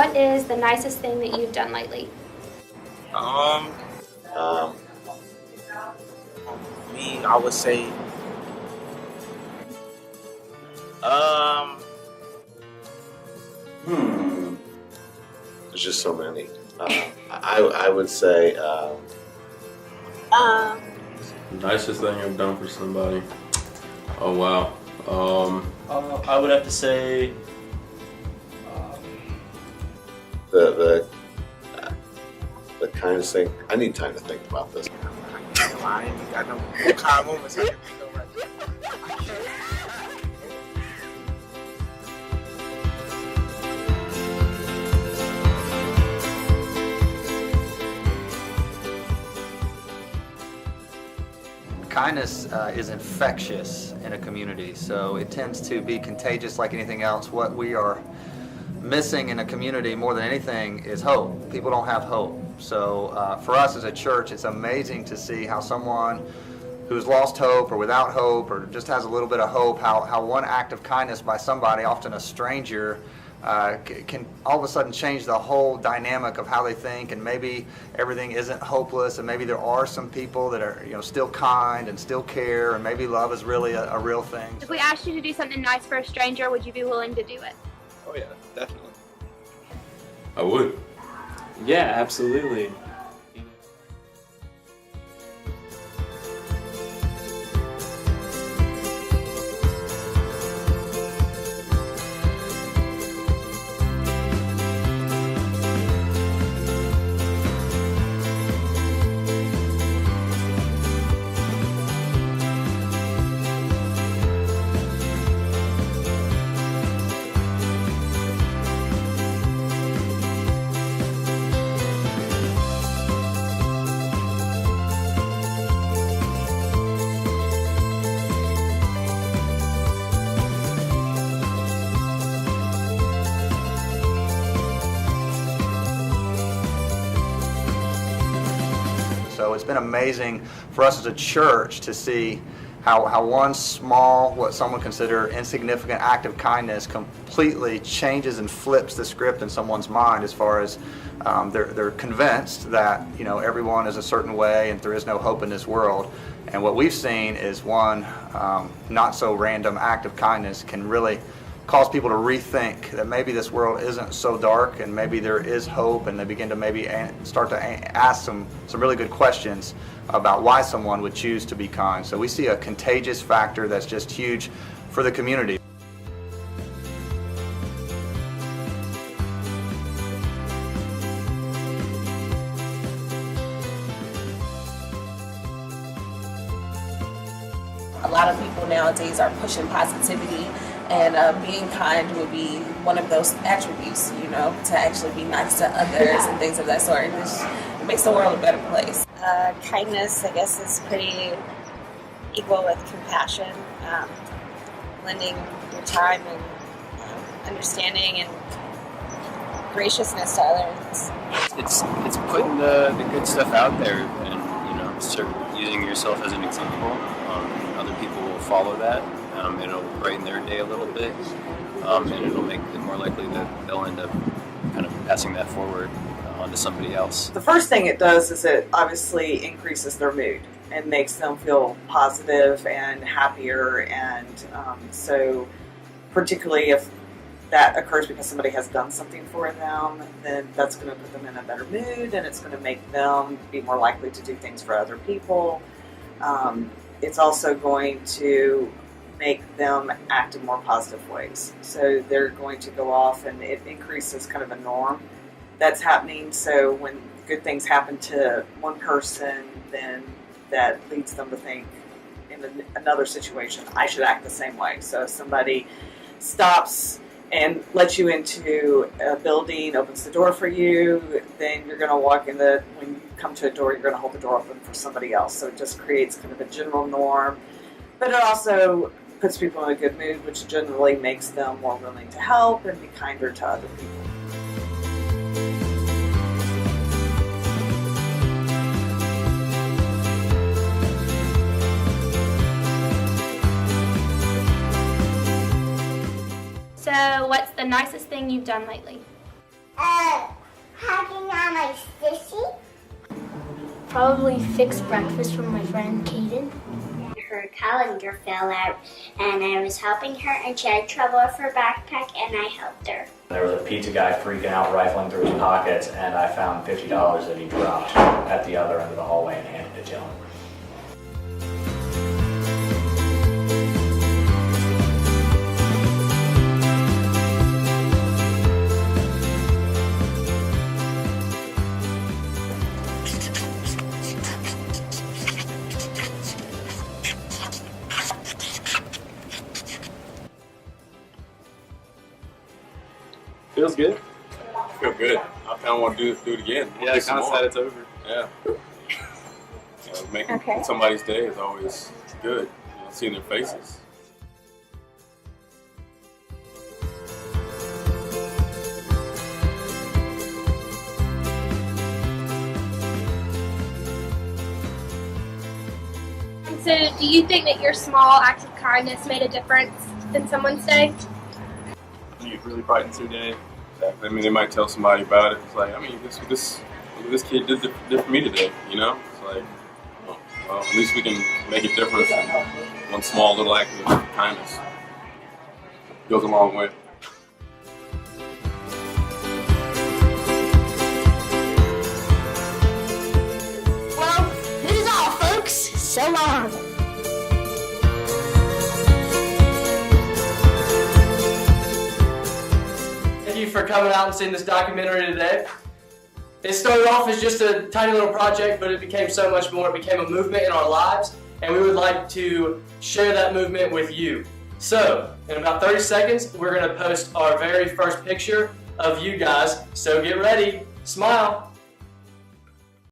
what is the nicest thing that you've done lately? Um, Me, I would say, There's just so many. I would say, Nicest thing I've done for somebody. Oh wow. I would have to say the kindest thing. I need time to think about this. I can't lie. I ain't got no kind moments I can think of right now. I can't. Kindness is infectious in a community, so it tends to be contagious like anything else. What we are missing in a community more than anything is hope. People don't have hope. So for us as a church, it's amazing to see how someone who's lost hope or without hope or just has a little bit of hope, how one act of kindness by somebody, often a stranger, can all of a sudden change the whole dynamic of how they think, and maybe everything isn't hopeless, and maybe there are some people that are still kind and still care, and maybe love is really a real thing. If we asked you to do something nice for a stranger, would you be willing to do it? Oh yeah, definitely. I would. yeah, absolutely. So it's been amazing for us as a church to see how one small, what some would consider insignificant act of kindness completely changes and flips the script in someone's mind as far as they're convinced that everyone is a certain way and there is no hope in this world. And what we've seen is one not so random act of kindness can really cause people to rethink that maybe this world isn't so dark and maybe there is hope, and they begin to maybe start to ask some really good questions about why someone would choose to be kind. So we see a contagious factor that's just huge for the community. A lot of people nowadays are pushing positivity, and being kind would be one of those attributes, to actually be nice to others and things of that sort. It makes the world a better place. Kindness, I guess, is pretty equal with compassion, lending your time and understanding and graciousness to others. It's putting the good stuff out there, and start using yourself as an example. Other people will follow that. It'll brighten their day a little bit, and it'll make it more likely that they'll end up kind of passing that forward onto somebody else. The first thing it does is it obviously increases their mood and makes them feel positive and happier, and so particularly if that occurs because somebody has done something for them, then that's going to put them in a better mood, and it's going to make them be more likely to do things for other people. It's also going to make them act in more positive ways. So they're going to go off, and it increases kind of a norm that's happening. So when good things happen to one person, then that leads them to think in another situation, I should act the same way. So if somebody stops and lets you into a building, opens the door for you, then you're going to walk in when you come to a door, you're going to hold the door open for somebody else. So it just creates kind of a general norm. But it also puts people in a good mood, which generally makes them more willing to help and be kinder to other people. So what's the nicest thing you've done lately? Hugging on my sissy. Probably fix breakfast for my friend Kaden. Her calendar fell out and I was helping her and she had trouble with her backpack and I helped her. There was a pizza guy freaking out, rifling through his pockets, and I found $50 that he dropped at the other end of the hallway and handed it to him. Feels good. I feel good. I kind of want to do it again. Yeah, I kind of said it's over. Yeah. Making somebody's day is always good. Seeing their faces. So, do you think that your small acts of kindness made a difference in someone's day? It really brightens their day. I mean, they might tell somebody about it. It's like, I mean, this kid did for me today, you know? It's like, well, at least we can make a difference in one small little act of kindness. Goes a long way. Well, this is all, folks. So long. Thank you for coming out and seeing this documentary today. It started off as just a tiny little project, but it became so much more. It became a movement in our lives, and we would like to share that movement with you. So, in about 30 seconds, we're going to post our very first picture of you guys. So get ready. Smile.